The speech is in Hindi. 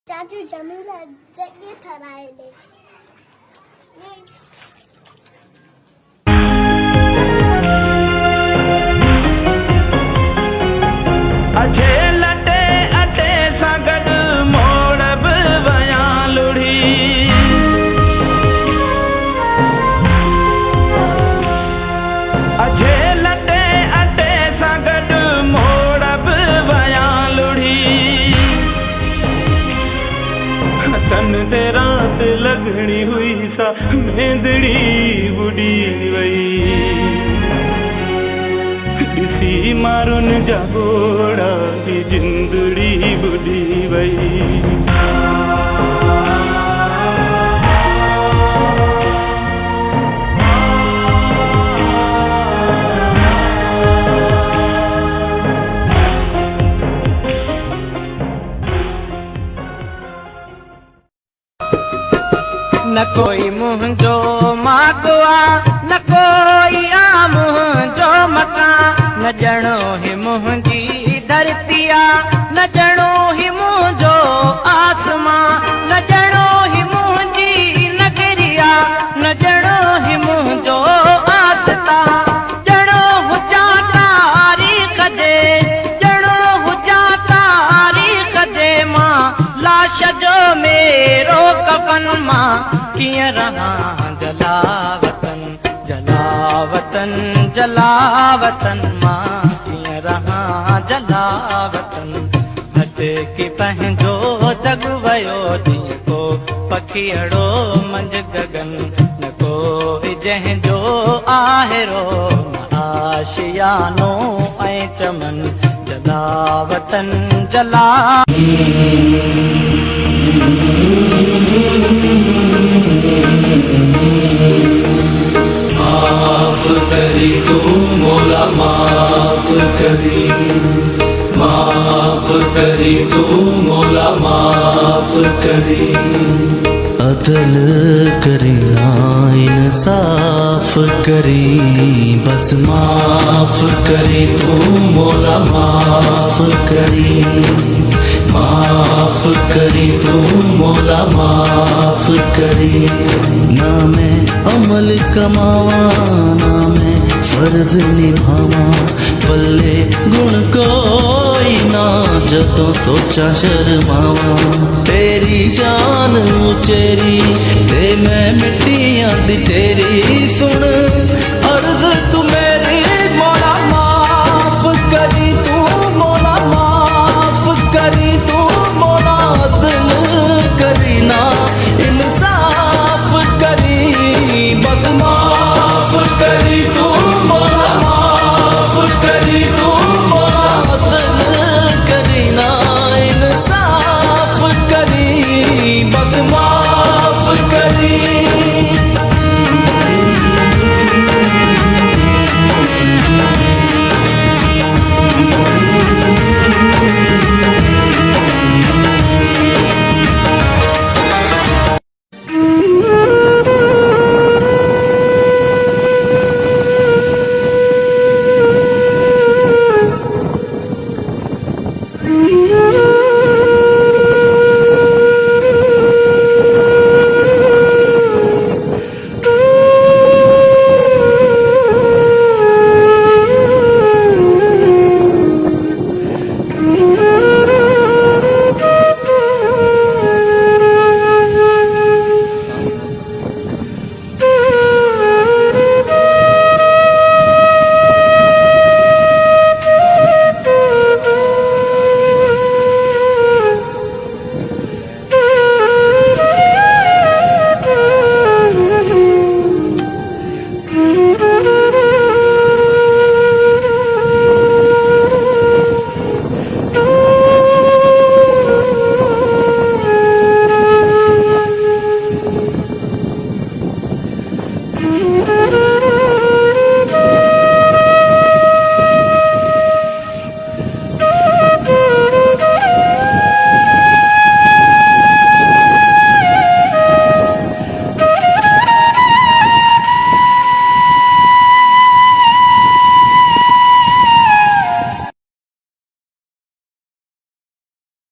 चाचू जमीला जगह ठहराए ले अजे लटे अटे सगद मोड़ब वया लुढ़ी अजे लटे अटे सगद मोड़ब वया लुढ़ी तन ते रात लगनी हुई सा मेंदड़ी बुढ़ी वई किसी मारुन जागोड़ा की जिंदड़ी बुढ़ी वई न कोई मुंहिंजो मागवा न कोई आ मुंहिंजो मकान न ॼणो ही मुंहिंजी धरतिया न ॼणो ही मुंहिंजो आसमां न ॼणो ही मुंहिंजी नगरिया न ॼणो ही मुंहिंजो आस्था ॼणो हुजां तारीख़ जे ॼणो हुजां तारीख़ जे मां लाश जो मेरो कफन मां कीअं रहां जलावतन जलावतन जलावतन मां कीअं रहां जलावतन भटकी पंहिंजो दग वयो ॾींहुं को पखियड़ो मंझ गगन न कोई जंहिंजो आहेरो न आशियानो ऐं चमन जलावतन जला माफ करी तू मौला माफ करी तू मौला माफ करी अदल करना इंसाफ करी बस माफ करी तू मौला माफ करी तू मौला माफ करी ना मैं अमल कमावा ना मैं फर्ज निभावा पल्ले गुण कोई ना जदों सोचा शर्मावा तेरी जान उचेरी ते मैं मिट्टियां दी तेरी सुन